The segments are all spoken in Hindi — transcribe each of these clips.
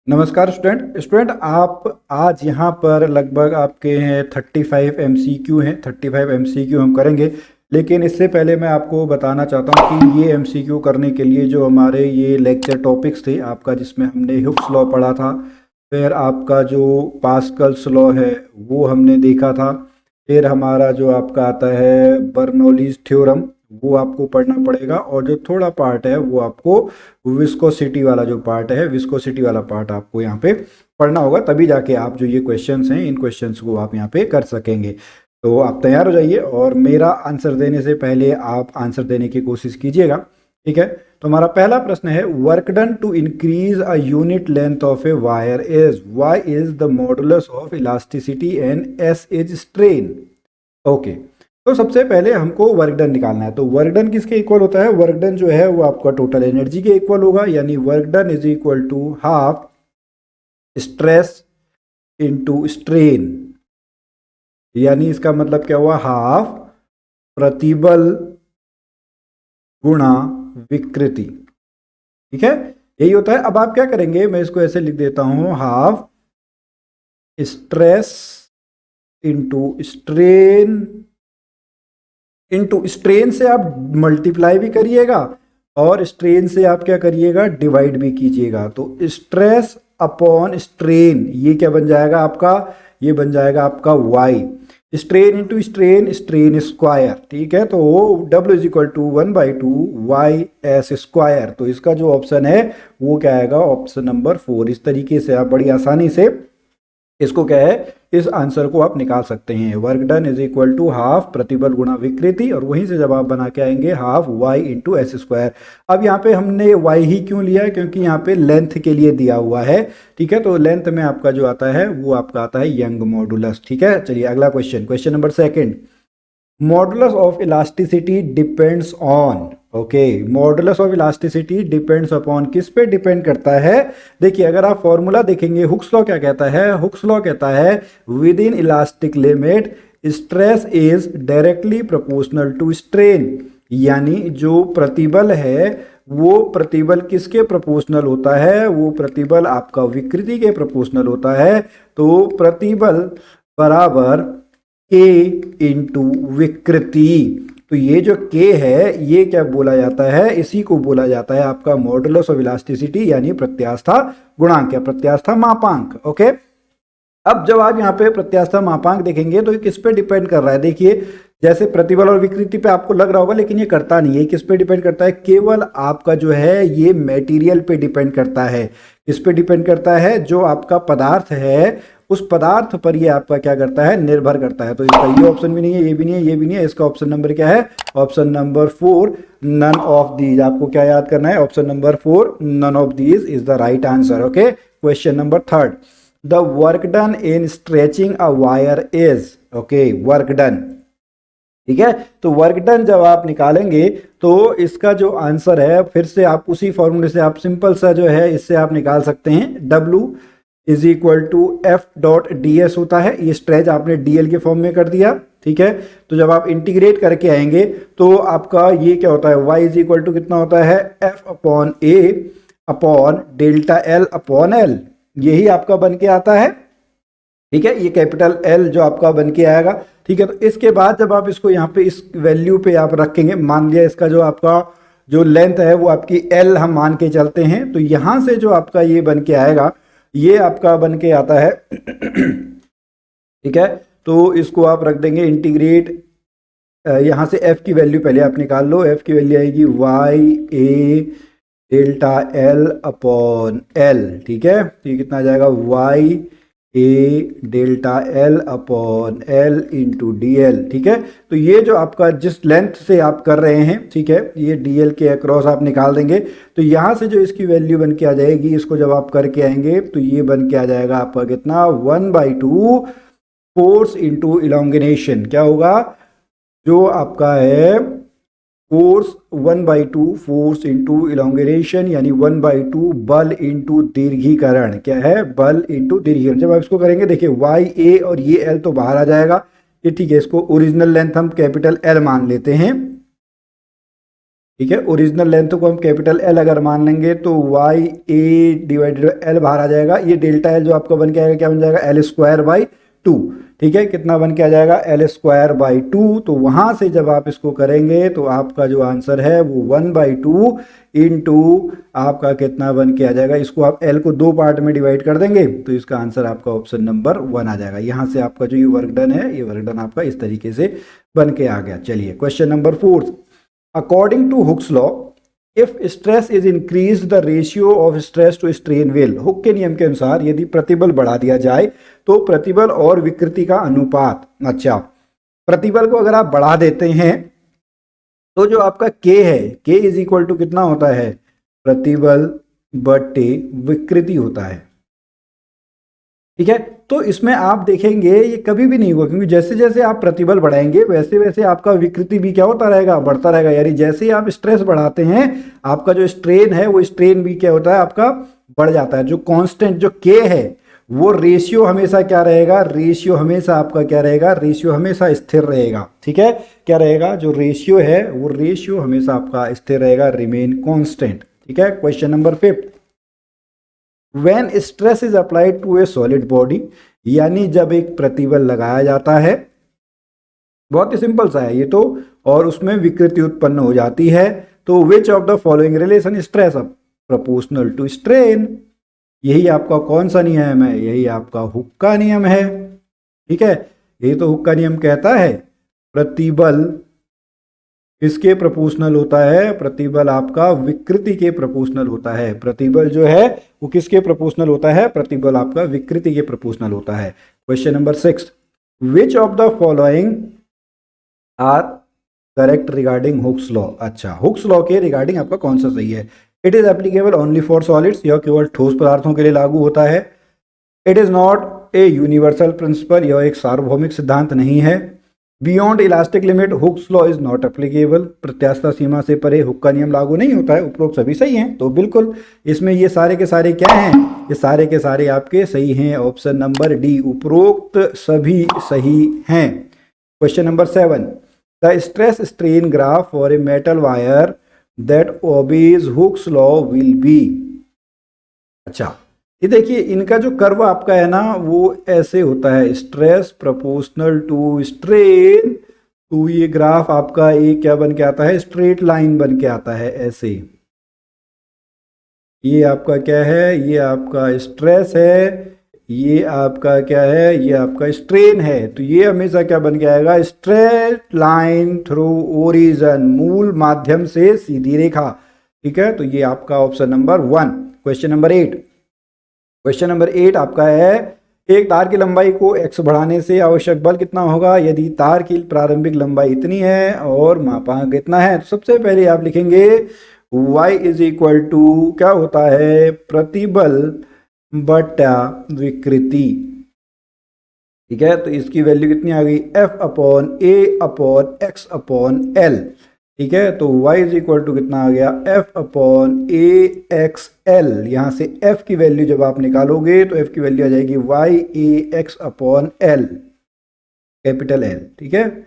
नमस्कार स्टूडेंट आप आज यहाँ पर लगभग आपके हैं 35 एमसीक्यू हैं। 35 एमसीक्यू हम करेंगे, लेकिन इससे पहले मैं आपको बताना चाहता हूँ कि ये एमसीक्यू करने के लिए जो हमारे ये लेक्चर टॉपिक्स थे आपका, जिसमें हमने हुक्स लॉ पढ़ा था, फिर आपका जो पास्कल्स लॉ है वो हमने देखा था, फिर हमारा जो आपका आता है बर्नौलीज थ्योरम वो आपको पढ़ना पड़ेगा, और जो थोड़ा पार्ट है वो आपको विस्कोसिटी वाला जो पार्ट है, विस्कोसिटी वाला पार्ट आपको यहाँ पे पढ़ना होगा, तभी जाके आप जो ये क्वेश्चंस हैं इन क्वेश्चंस को आप यहाँ पे कर सकेंगे। तो आप तैयार हो जाइए, और मेरा आंसर देने से पहले आप आंसर देने की कोशिश कीजिएगा, ठीक है। तो हमारा पहला प्रश्न है, work done to increase a unit length of a wire is Y is the modulus of elasticity and S is strain. Okay, तो सबसे पहले हमको वर्क डन निकालना है। तो वर्क डन किसके इक्वल होता है? वर्क डन जो है वो आपका टोटल एनर्जी के इक्वल होगा, यानी work done is equal to half stress into strain, यानी इसका मतलब क्या हुआ? हाफ प्रतिबल गुणा विकृति, ठीक है, यही होता है। अब आप क्या करेंगे, मैं इसको ऐसे लिख देता हूं, half stress into strain, into strain से आप मल्टीप्लाई भी करिएगा और स्ट्रेन से आप क्या करिएगा, डिवाइड भी कीजिएगा। तो स्ट्रेस अपॉन स्ट्रेन, ये क्या बन जाएगा आपका? ये बन जाएगा आपका Y. Strain into strain, strain square, ठीक है। तो W is equal to 1/2 Y S square. तो इसका जो ऑप्शन है वो क्या आएगा? Option number 4। इस तरीके से आप बड़ी आसानी से इसको क्या है, इस आंसर को आप निकाल सकते हैं। Work done is equal to half प्रतिबल गुणा विकृति, और वहीं से जब आप बना के आएंगे half Y into S square. अब यहाँ पे हमने वाई ही क्यों लिया है? क्योंकि यहाँ पे लेंथ के लिए दिया हुआ है, ठीक है। तो लेंथ में आपका जो आता है वो आपका आता है यंग मॉडुलस, ठीक है। चलिए अगला question, question number second, modulus of elasticity depends on. Okay, modulus of elasticity depends upon, किस पे डिपेंड करता है? देखिए, अगर आप फॉर्मूला देखेंगे, हुक्स लॉ क्या कहता है? हुक्स लॉ कहता है within elastic limit stress is directly proportional to strain, यानी जो प्रतिबल है वो प्रतिबल किसके प्रोपोर्शनल होता है? वो प्रतिबल आपका विकृति के प्रोपोर्शनल होता है। तो प्रतिबल बराबर के इंटू विकृति। तो ये जो के है ये क्या बोला जाता है? इसी को बोला जाता है आपका मॉडुलस ऑफ इलास्टिसिटी, यानी प्रत्यास्था गुणांक या प्रत्यास्था मापांक। ओके, अब जब आप यहाँ पे प्रत्यास्था मापांक देखेंगे तो ये किस पे डिपेंड कर रहा है? देखिए, जैसे प्रतिबल और विकृति पे आपको लग रहा होगा, लेकिन ये करता नहीं है। किस पे डिपेंड करता है? केवल आपका जो है ये मटेरियल पे डिपेंड करता है। किस पे डिपेंड करता है? जो आपका पदार्थ है उस पदार्थ पर ये आपका क्या करता है, निर्भर करता है। तो इसका ये ऑप्शन भी नहीं है, ये भी नहीं है, ये भी नहीं है। इसका ऑप्शन नंबर क्या है? Option number 4, none of these. आपको क्या याद करना है? Option number 4, none of these is the right answer. Okay, question number third, the work done in stretching a wire is. Okay, work done, ठीक है। तो वर्क डन जब आप निकालेंगे तो इसका जो आंसर है, फिर से आप उसी फॉर्मूले से आप सिंपल सा जो है इससे आप निकाल सकते हैं। W is equal to F dot D S होता है, ये स्ट्रेच आपने डीएल के फॉर्म में कर दिया, ठीक है। तो जब आप इंटीग्रेट करके आएंगे तो आपका ये क्या होता है? Y इज इक्वल टू कितना होता है? F upon A upon delta L upon L, यही आपका बन के आता है, ठीक है। ये कैपिटल एल जो आपका बन के आएगा, ठीक है। तो इसके बाद जब आप इसको यहाँ पे इस वैल्यू पे आप रखेंगे, मान लिया इसका जो आपका जो लेंथ है वो आपकी एल हम मान के चलते हैं, तो यहाँ से जो आपका ये बन के आएगा ये आपका बन के आता है ठीक है। तो इसको आप रख देंगे इंटीग्रेट, यहाँ से f की वैल्यू पहले आप निकाल लो। f की वैल्यू आएगी Y A delta L upon L, ठीक है। तो ये कितना आ जाएगा? Y A delta L upon L into D L, ठीक है। तो ये जो आपका जिस लेंथ से आप कर रहे हैं, ठीक है, ये डी एल के अक्रॉस आप निकाल देंगे। तो यहाँ से जो इसकी वैल्यू बन के आ जाएगी, इसको जब आप करके आएंगे तो ये बन के आ जाएगा आपका कितना? 1/2 फोर्स इंटू इलोंगेशन। क्या होगा? जो आपका है फोर्स 1/2 फोर्स इंटू इलोंगेशन, यानी 1/2 बल इंटू दीर्घीकरण। क्या है? बल इंटू दीर्घीकरण। जब आप इसको करेंगे, देखिए वाई ए और ये एल तो बाहर आ जाएगा, ये ठीक है। इसको ओरिजिनल लेंथ हम कैपिटल एल मान लेते हैं, ठीक है। ओरिजिनल लेंथ को हम कैपिटल एल अगर मान लेंगे तो Y A divided by L बाहर आ जाएगा। ये डेल्टा एल जो आपका बन के आएगा क्या बन जाएगा, एल स्क्वायर बाई 2। ठीक है, कितना बन के आ जाएगा, एल स्क्वायर बाई 2। तो वहां से जब आप इसको करेंगे तो आपका जो आंसर है वो 1/2 इंटू आपका कितना बन के आ जाएगा। इसको आप एल को 2 पार्ट में डिवाइड कर देंगे तो इसका आंसर आपका ऑप्शन नंबर 1 आ जाएगा। यहाँ से आपका जो ये वर्क डन है, ये वर्क डन आपका इस तरीके से बन के आ गया। चलिए question number 4। According to Hooke's law, if stress is increase the ratio of stress to strain will. Hooke के नियम के अनुसार यदि प्रतिबल बढ़ा दिया जाए तो प्रतिबल और विकृति का अनुपात। अच्छा, प्रतिबल को अगर आप बढ़ा देते हैं तो जो आपका K है, K इज इक्वल टू कितना होता है, प्रतिबल बटे विकृति होता है। ठीक है, तो इसमें आप देखेंगे ये कभी भी नहीं होगा, क्योंकि जैसे जैसे आप प्रतिबल बढ़ाएंगे वैसे वैसे आपका विकृति भी क्या होता रहेगा, बढ़ता रहेगा। यानी जैसे ही आप स्ट्रेस बढ़ाते हैं आपका जो स्ट्रेन है वो स्ट्रेन भी क्या होता है, आपका बढ़ जाता है। जो कांस्टेंट जो K है वो रेशियो हमेशा क्या रहेगा, रेशियो हमेशा आपका क्या रहेगा, रेशियो हमेशा स्थिर रहेगा। ठीक है, क्या रहेगा, जो रेशियो है वो रेशियो हमेशा आपका स्थिर रहेगा, रिमेन कांस्टेंट। ठीक है, question number 5। When stress is applied to a solid body, यानी जब एक प्रतिबल लगाया जाता है, बहुत ही सिंपल सा है ये तो, और उसमें विकृति उत्पन्न हो जाती है, तो which of the following relation stress of proportional to strain, यही आपका कौन सा नियम है, यही आपका हुक का नियम है। ठीक है, यही तो हुक का नियम कहता है प्रतिबल किसके प्रोपोर्शनल होता है, प्रतिबल आपका विकृति के प्रोपोर्शनल होता है। प्रतिबल जो है वो किसके प्रोपोर्शनल होता है, प्रतिबल आपका विकृति के प्रोपोर्शनल होता है। Question number 6। Which of the following are correct regarding Hooke's law. अच्छा, हुक्स लॉ के रिगार्डिंग आपका कौन सा सही है। It is applicable only for solids, यह केवल ठोस पदार्थों के लिए लागू होता है। It is not a universal principle, यह एक सार्वभौमिक सिद्धांत नहीं है। Beyond elastic limit Hooke's law is not applicable, प्रत्यास्थ सीमा से परे हुक का नियम लागू नहीं होता है। उपरोक्त सभी सही हैं, तो बिल्कुल इसमें ये सारे के सारे क्या हैं, ये सारे के सारे आपके सही हैं। ऑप्शन नंबर डी, उपरोक्त सभी सही हैं। Question number 7। The stress strain graph for a metal wire that obeys Hooke's law will be. अच्छा, ये देखिए इनका जो कर्व आपका है ना वो ऐसे होता है, स्ट्रेस प्रोपोर्शनल टू स्ट्रेन, तो ये ग्राफ आपका ये क्या बन के आता है, स्ट्रेट लाइन बन के आता है ऐसे। ये आपका क्या है, ये आपका स्ट्रेस है, ये आपका क्या है, ये आपका स्ट्रेन है। तो ये हमेशा क्या बन के आएगा, स्ट्रेट लाइन थ्रू ओरिजिन, मूल माध्यम से सीधी रेखा। ठीक है, तो ये आपका option number 1। Question number 8। Question number 8 आपका है, एक तार की लंबाई को x बढ़ाने से आवश्यक बल कितना होगा यदि तार की प्रारंभिक लंबाई इतनी है और मापांक इतना है। तो सबसे पहले आप लिखेंगे y इज इक्वल टू क्या होता है, प्रतिबल बटा विकृति। ठीक है, तो इसकी वैल्यू कितनी आ गई, F/A/x/L। ठीक है, तो y इज इक्वल टू कितना आ गया, F/AXL। यहाँ से f की वैल्यू जब आप निकालोगे तो f की वैल्यू आ जाएगी YAX/L, कैपिटल L। ठीक है,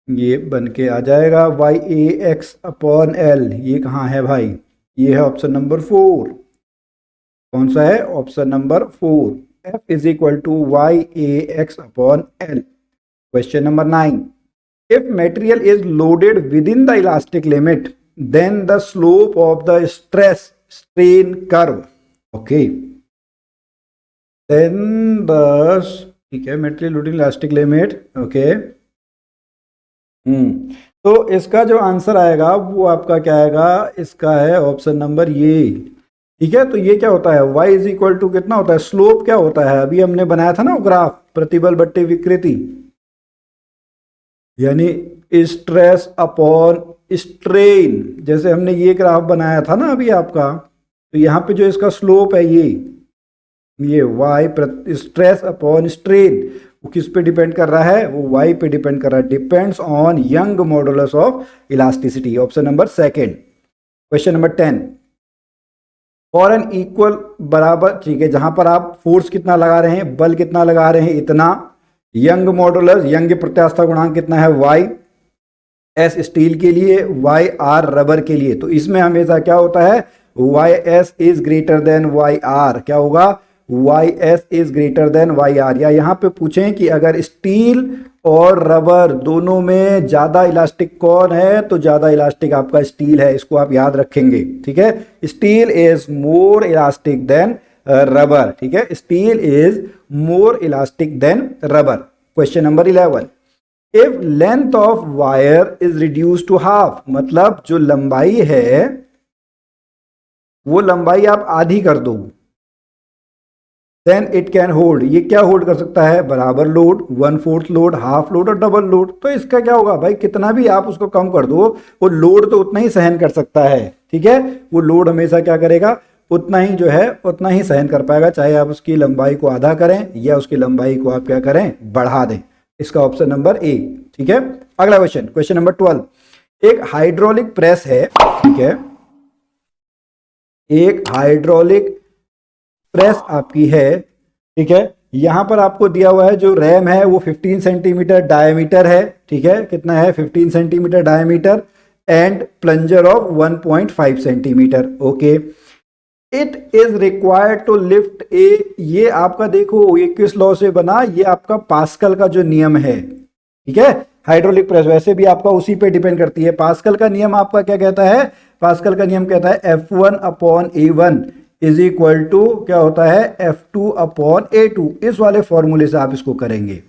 ये बन के आ जाएगा YAX/L। ये कहाँ है भाई, ये है ऑप्शन नंबर 4। कौन सा है, option number 4। F is equal to YAX/L। Question number 9। If material is loaded within the elastic limit, then the slope of the stress strain curve. Okay. Then ठीक है, material loading elastic limit. Okay. तो इसका जो आंसर आएगा वो आपका क्या आएगा, इसका है ऑप्शन नंबर ये। ठीक है, तो ये क्या होता है, y इज इक्वल टू कितना होता है, स्लोप क्या होता है, अभी हमने बनाया था ना ग्राफ, प्रतिबल बट्टे विकृति, यानी स्ट्रेस अपॉन स्ट्रेन। जैसे हमने ये ग्राफ बनाया था ना अभी आपका, तो यहाँ पे जो इसका स्लोप है ये y स्ट्रेस अपॉन स्ट्रेन, वो किस पे डिपेंड कर रहा है, वो y पे डिपेंड कर रहा है, depends on Young modulus of elasticity. Option number 2। Question number 10। For n equal बराबर, ठीक है, जहां पर आप फोर्स कितना लगा रहे हैं, बल कितना लगा रहे हैं, इतना, यंग मॉडुलस, यंग प्रत्यास्थ गुणांक कितना है y, एस स्टील के लिए, वाई आर रबर के लिए। तो इसमें हमेशा क्या होता है, Y S is greater than Y R. क्या होगा, Y S is greater than Y R. या यहाँ पे पूछें कि अगर स्टील और रबर दोनों में ज्यादा इलास्टिक कौन है, तो ज्यादा इलास्टिक आपका स्टील है। इसको आप याद रखेंगे, ठीक है। Steel is more elastic than rubber, ठीक है। Steel is more elastic than rubber. Question number 11, if length of wire is reduce to half, मतलब जो लंबाई है वो लंबाई आप आधी कर दो, देन इट कैन होल्ड, ये क्या होल्ड कर सकता है, बराबर लोड, 1/4 लोड, हाफ लोड और डबल लोड। तो इसका क्या होगा भाई, कितना भी आप उसको कम कर दो वो लोड तो उतना ही सहन कर सकता है, ठीक है। वो लोड हमेशा क्या करेगा, उतना ही जो है उतना ही सहन कर पाएगा, चाहे आप उसकी लंबाई को आधा करें या उसकी लंबाई को आप क्या करें, बढ़ा दें। इसका ऑप्शन नंबर ए, ठीक है। अगला क्वेश्चन, क्वेश्चन नंबर 12, एक हाइड्रोलिक प्रेस है, ठीक है। एक हाइड्रोलिक प्रेस आपकी है, ठीक है। यहां पर आपको दिया हुआ है जो रैम है वो 15 सेंटीमीटर डायमीटर है, ठीक है। कितना है, 15 centimetre diameter, and plunger of 1.5 centimetre, okay. It is required to lift a, ये आपका देखो ये किस लॉ से बना, ये आपका पास्कल का जो नियम है, ठीक है। हाइड्रोलिक प्रेस वैसे भी आपका उसी पे डिपेंड करती है। पास्कल का नियम आपका क्या कहता है, पास्कल का नियम कहता है F1/A1 इज इक्वल टू क्या होता है, F2/A2। इस वाले फॉर्मूले से आप इसको करेंगे,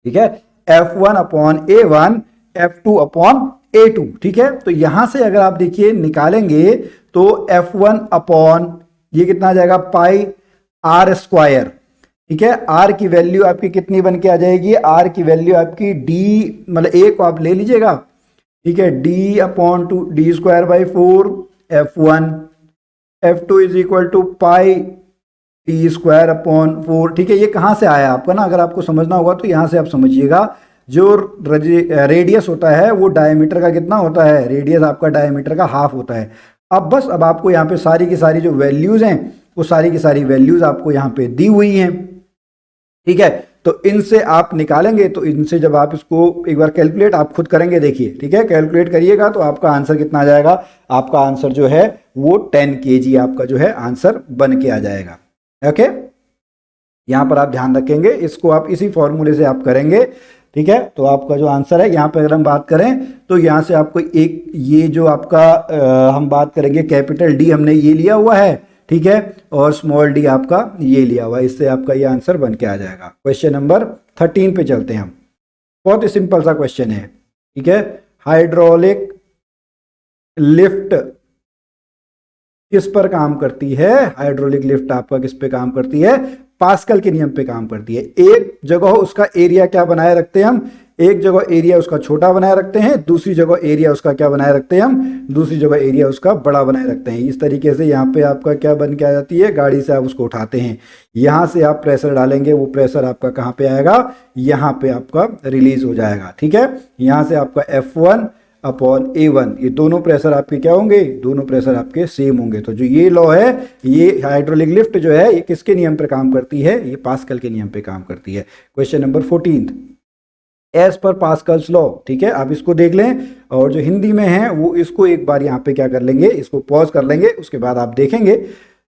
ठीक है। F1/A1 F2/A2, ठीक है। तो यहां से अगर आप देखिए निकालेंगे तो F1 ये कितना आ जाएगा, पाई आर स्क्वायर, ठीक है। आर की वैल्यू आपकी कितनी बन के आ जाएगी, आर की वैल्यू आपकी डी, मतलब ए को आप ले लीजिएगा, ठीक है, D/2 D²/4 F1, F2 is equal to pi D²/4, ठीक है। ये कहां से आया आपका ना, अगर आपको समझना होगा तो यहां से आप समझिएगा, जो रेडियस होता है वो डायमीटर का कितना होता है, रेडियस आपका डायमीटर का हाफ होता है। अब आपको यहाँ पे सारी की सारी जो वैल्यूज हैं वो सारी की सारी वैल्यूज आपको यहाँ पे दी हुई हैं, ठीक है। तो इनसे आप निकालेंगे, तो इनसे जब आप इसको एक बार कैलकुलेट आप खुद करेंगे, देखिए, ठीक है, कैलकुलेट करिएगा तो आपका आंसर कितना आ जाएगा, आपका आंसर जो है वो 10 kg आपका जो है आंसर बन के आ जाएगा, ओके। यहां पर आप ध्यान रखेंगे, इसको आप इसी फॉर्मूले से आप करेंगे, ठीक है। तो आपका जो आंसर है यहाँ पे अगर हम बात करें तो यहाँ से आपको एक ये जो आपका हम बात करेंगे कैपिटल डी हमने ये लिया हुआ है, ठीक है, और स्मॉल डी आपका ये लिया हुआ है, इससे आपका ये आंसर बन के आ जाएगा। क्वेश्चन नंबर 13 पे चलते हैं हम, बहुत ही सिंपल सा क्वेश्चन है, ठीक है। हाइड्रोलिक लिफ्ट किस पर काम करती है, हाइड्रोलिक लिफ्ट आपका किस पे काम करती है, पास्कल के नियम पे काम करती है। एक जगह उसका एरिया क्या बनाए रखते हैं हम, एक जगह एरिया उसका छोटा बनाए रखते हैं, दूसरी जगह एरिया उसका क्या बनाए रखते हैं हम, दूसरी जगह एरिया उसका बड़ा बनाए रखते हैं। इस तरीके से यहाँ पे आपका क्या बन के आ जाती है, गाड़ी से आप उसको उठाते हैं, यहाँ से आप प्रेशर डालेंगे, वो प्रेशर आपका कहाँ पे आएगा, यहाँ पे आपका रिलीज हो जाएगा, ठीक है। यहाँ से आपका F1/A1 ये दोनों प्रेशर आपके क्या होंगे, दोनों प्रेशर आपके सेम होंगे। तो जो ये लॉ है, ये हाइड्रोलिक लिफ्ट जो है ये किसके नियम पे काम करती है, ये पास्कल के नियम पे काम करती है। Question number 14, as per Pascal's law, ठीक है। आप इसको देख लें, और जो हिंदी में है वो इसको एक बार यहाँ पे क्या कर लेंगे, इसको पॉज कर लेंगे, उसके बाद आप देखेंगे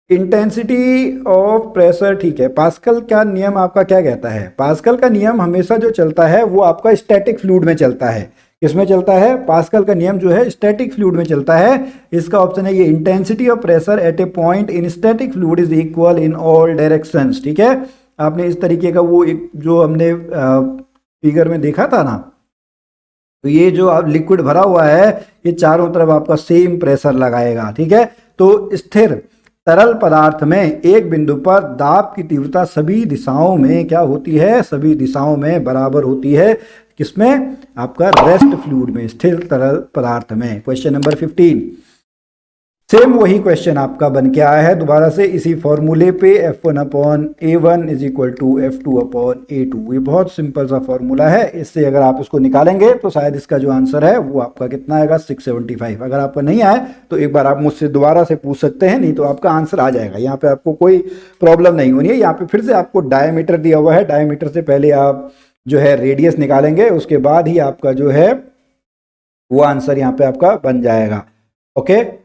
इंटेंसिटी ऑफ प्रेशर, ठीक है। पास्कल का नियम आपका क्या कहता है, पास्कल का नियम हमेशा जो चलता है वो आपका स्टैटिक फ्लूइड में चलता है। किसमें चलता है, पास्कल का नियम जो है स्टैटिक फ्लूइड में चलता है। इसका ऑप्शन है ये, intensity of pressure at A point in static fluid is equal in all directions, ठीक है। आपने इस तरीके का वो एक जो हमने फिगर में देखा था ना, तो ये जो आप लिक्विड भरा हुआ है ये चारों तरफ आपका सेम प्रेशर लगाएगा, ठीक है। तो स्थिर तरल पदार्थ में एक बिंदु पर दाब की तीव्रता सभी दिशाओं में क्या होती है, सभी दिशाओं में बराबर होती है, किसमें, आपका रेस्ट फ्लूइड में, स्थिर तरल पदार्थ में। क्वेश्चन नंबर 15, सेम वही क्वेश्चन आपका बन के आया है दोबारा से इसी फॉर्मूले पे, F1/A1 is equal to F2/A2। ये बहुत सिंपल सा फॉर्मूला है, इससे अगर आप इसको निकालेंगे तो शायद इसका जो आंसर है वो आपका कितना आएगा, 675। अगर आपका नहीं आए तो एक बार आप मुझसे दोबारा से पूछ सकते हैं, नहीं तो आपका आंसर आ जाएगा। यहाँ पे आपको कोई प्रॉब्लम नहीं होनी है। यहाँ पे फिर से आपको डायमीटर दिया हुआ है, डायमीटर से पहले आप जो है रेडियस निकालेंगे, उसके बाद ही आपका जो है वो आंसर यहाँ पे आपका बन जाएगा। ओके।